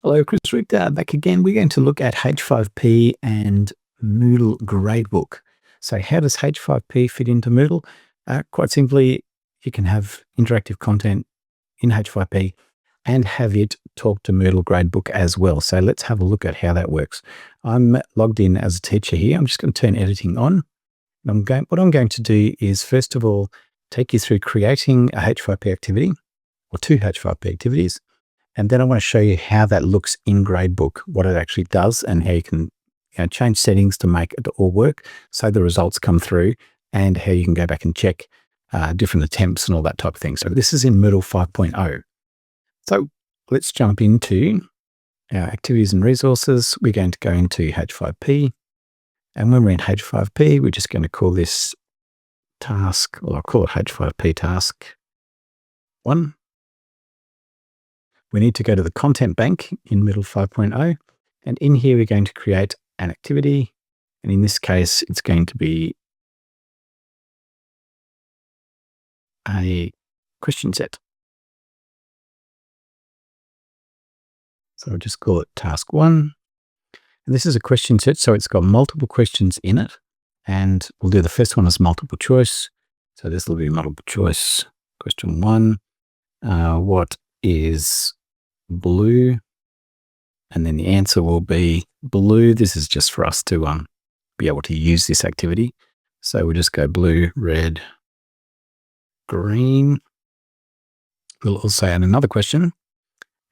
Hello, Chris Richter back again. We're going to look at H5P and Moodle Gradebook. So how does H5P fit into Moodle? Quite simply, you can have interactive content in H5P and have it talk to Moodle Gradebook as well. So let's have a look at how that works. I'm logged in as a teacher here. I'm just going to turn editing on. What I'm going to do is, first of all, take you through creating a H5P activity or two H5P activities. And then I want to show you how that looks in Gradebook, what it actually does, and how you can change settings to make it all work so the results come through, and how you can go back and check different attempts and all that type of thing. So this is in Moodle 5.0. So let's jump into our activities and resources. We're going to go into H5P. And when we're in H5P, we're just going to call this task, or I'll call it H5P task 1. We need to go to the content bank in Moodle 5.0. And in here, we're going to create an activity. And in this case, it's going to be a question set. So I'll just call it task 1. And this is a question set, so it's got multiple questions in it. And we'll do the first one as multiple choice. So this will be multiple choice. Question 1, what is blue? And then the answer will be blue. This is just for us to be able to use this activity. So we'll just go blue, red, green. We'll also add another question.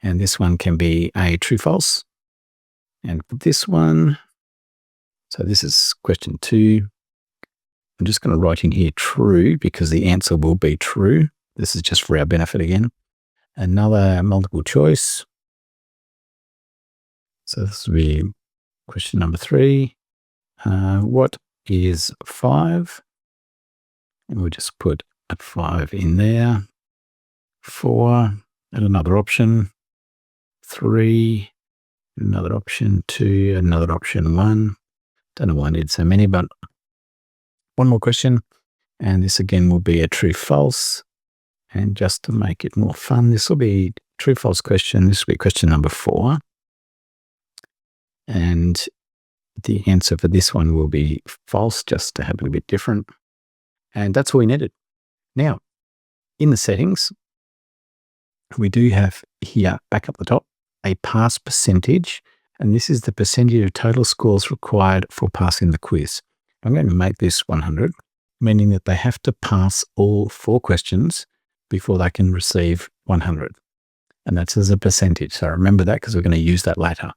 And this one can be a true, false. And for this one, so this is question 2. I'm just going to write in here true because the answer will be true. This is just for our benefit again. Another multiple choice. So this will be question number 3. What is 5? And we'll just put a 5 in there. 4, and another option. 3, another option. 2, another option. 1. Don't know why I need so many, but one more question. And this again will be a true, false. And just to make it more fun, this will be true, false question. This will be question number 4. And the answer for this one will be false, just to have it a bit different. And that's all we needed. Now, in the settings, we do have here, back up the top, a pass percentage. And this is the percentage of total scores required for passing the quiz. I'm going to make this 100, meaning that they have to pass all 4 questions before they can receive 100. And that's as a percentage. So remember that because we're going to use that later.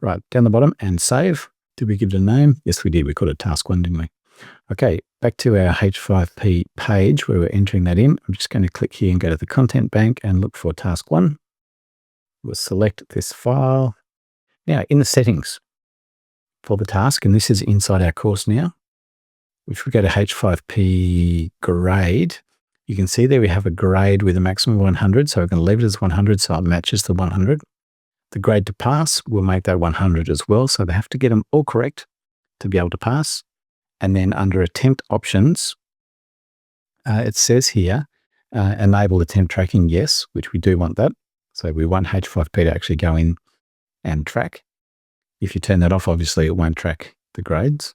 Right, down the bottom and save. Did we give it a name? Yes, we did. We called it task 1, didn't we? Okay, back to our H5P page where we're entering that in. I'm just going to click here and go to the content bank and look for task 1. We'll select this file. Now, in the settings for the task, and this is inside our course now, if we go to H5P grade, you can see there we have a grade with a maximum of 100. So I'm going to leave it as 100 so it matches the 100. The grade to pass, we'll make that 100 as well. So they have to get them all correct to be able to pass. And then under attempt options, it says here, enable attempt tracking, yes, which we do want that. So we want H5P to actually go in and track. If you turn that off, obviously it won't track the grades.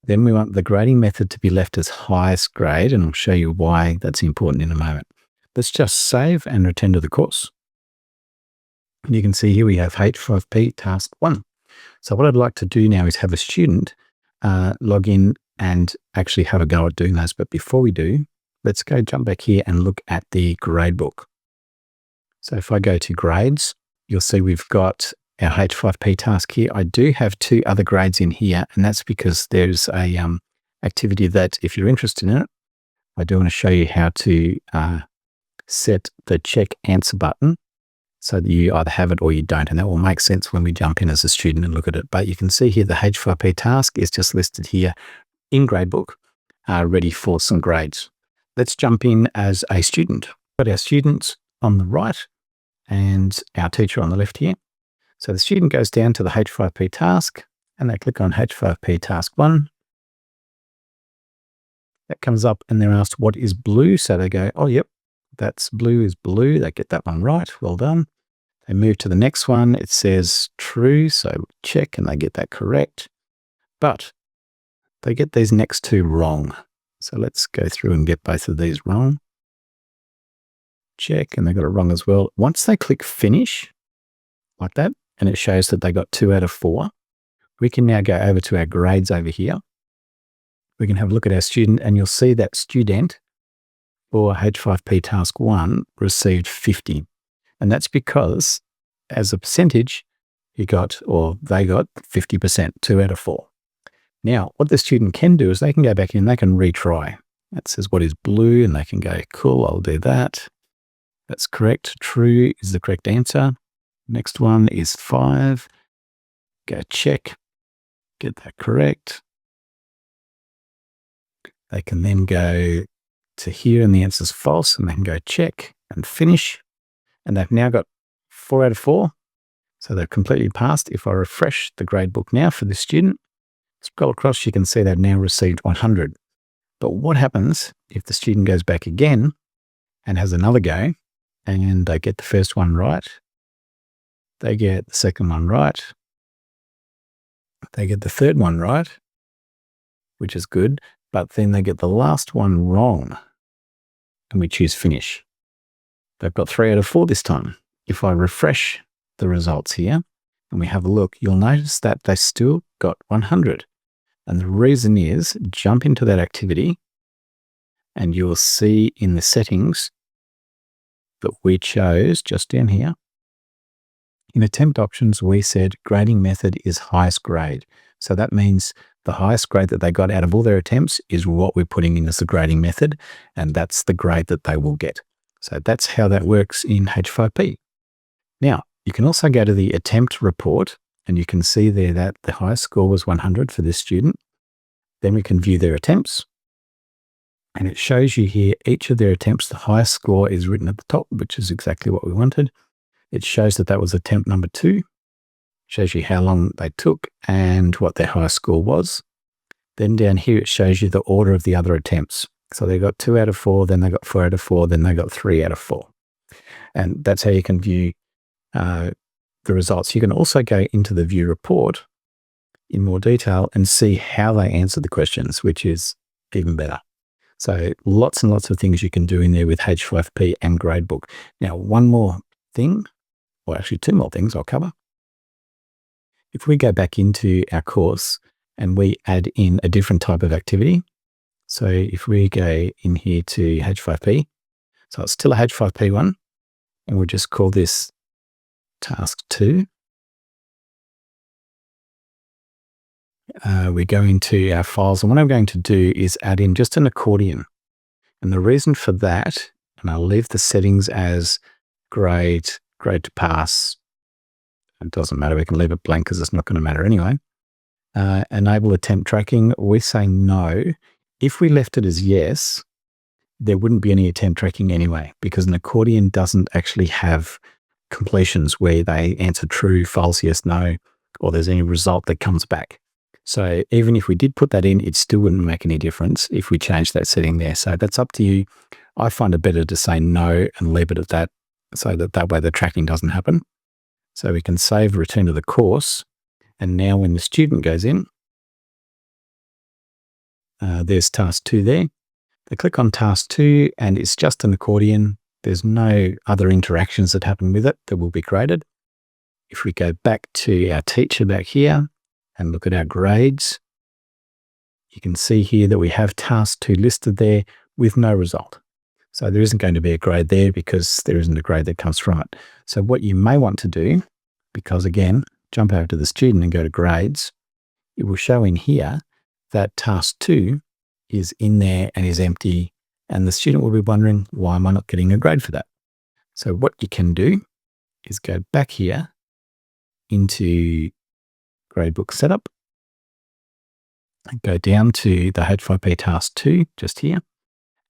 Then we want the grading method to be left as highest grade, and I'll show you why that's important in a moment. Let's just save and return to the course. And you can see here we have H5P task 1. So what I'd like to do now is have a student log in and actually have a go at doing those. But before we do, let's go jump back here and look at the gradebook. So if I go to grades, you'll see we've got our H5P task here. I do have 2 other grades in here, and that's because there's a activity that, if you're interested in it, I do want to show you how to set the check answer button so that you either have it or you don't. And that will make sense when we jump in as a student and look at it. But you can see here the H5P task is just listed here in Gradebook, ready for some grades. Let's jump in as a student. We've got our students on the right and our teacher on the left here. So the student goes down to the H5P task and they click on H5P task 1. That comes up and they're asked, what is blue? So they go, oh, yep, that's blue is blue. They get that one right. Well done. They move to the next one. It says true, so check, and they get that correct. But they get these next two wrong. So let's go through and get both of these wrong. Check, and they got it wrong as well. Once they click finish, like that, and it shows that they got 2 out of 4, we can now go over to our grades over here. We can have a look at our student, and you'll see that student for H5P task 1 received 50. And that's because as a percentage, he got, or they got 50%, 2 out of 4. Now, what the student can do is they can go back in, they can retry. That says what is blue, and they can go, cool, I'll do that. That's correct. True is the correct answer. Next one is 5. Go check, get that correct. They can then go to here, and the answer is false, and they can go check and finish. And they've now got 4 out of 4. So they've completely passed. If I refresh the gradebook now for this student, scroll across, you can see they've now received 100. But what happens if the student goes back again and has another go, and they get the first one right, they get the second one right, they get the third one right, which is good, but then they get the last one wrong, and we choose finish. They've got 3 out of 4 this time. If I refresh the results here and we have a look, you'll notice that they still got 100. And the reason is, jump into that activity and you will see in the settings that we chose just down here. In attempt options, we said grading method is highest grade. So that means the highest grade that they got out of all their attempts is what we're putting in as the grading method, and that's the grade that they will get. So that's how that works in H5P. Now, you can also go to the attempt report, and you can see there that the highest score was 100 for this student. Then we can view their attempts, and it shows you here each of their attempts. The highest score is written at the top, which is exactly what we wanted. It shows that that was attempt number 2. Shows you how long they took and what their highest score was. Then down here, it shows you the order of the other attempts. So they got 2 out of 4, then they got 4 out of 4, then they got 3 out of 4. And that's how you can view the results. You can also go into the view report in more detail and see how they answered the questions, which is even better. So lots and lots of things you can do in there with H5P and Gradebook. Now, one more thing, or actually 2 more things I'll cover. If we go back into our course and we add in a different type of activity, so if we go in here to H5P, so it's still a H5P one, and we'll just call this task 2. We go into our files, and what I'm going to do is add in just an accordion. And the reason for that, and I'll leave the settings as grade to pass. It doesn't matter. We can leave it blank because it's not going to matter anyway. Enable attempt tracking. We say no. If we left it as yes, there wouldn't be any attempt tracking anyway, because an accordion doesn't actually have completions where they answer true, false, yes, no, or there's any result that comes back. So even if we did put that in, it still wouldn't make any difference if we changed that setting there. So that's up to you. I find it better to say no and leave it at that, so that way the tracking doesn't happen. So we can save, return to the course. And now when the student goes in, there's task 2 there. They click on task 2 and it's just an accordion. There's no other interactions that happen with it that will be graded. If we go back to our teacher back here and look at our grades, you can see here that we have task 2 listed there with no result. So there isn't going to be a grade there because there isn't a grade that comes from it. So what you may want to do, because again, jump over to the student and go to grades, it will show in here that task 2 is in there and is empty, and the student will be wondering, why am I not getting a grade for that? So what you can do is go back here into Gradebook Setup and go down to the H5P task 2 just here,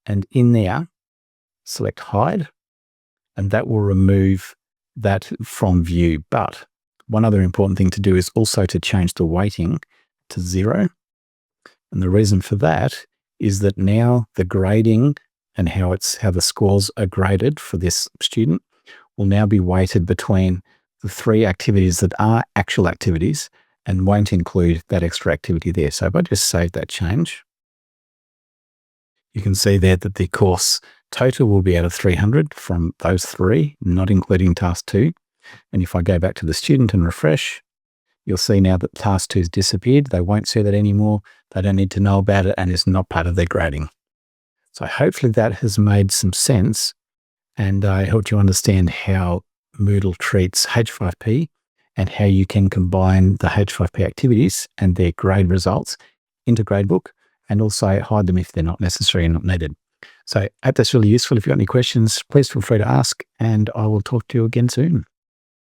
and in there, select hide, and that will remove that from view. But one other important thing to do is also to change the weighting to 0. And the reason for that is that now the grading and how the scores are graded for this student will now be weighted between the 3 activities that are actual activities and won't include that extra activity there. So if I just save that change, you can see there that the course total will be out of 300 from those 3, not including task 2. And if I go back to the student and refresh, you'll see now that task 2 has disappeared. They won't see that anymore. They don't need to know about it, and it's not part of their grading. So hopefully that has made some sense, and I helped you understand how Moodle treats H5P and how you can combine the H5P activities and their grade results into Gradebook, and also hide them if they're not necessary and not needed. So I hope that's really useful. If you've got any questions, please feel free to ask, and I will talk to you again soon.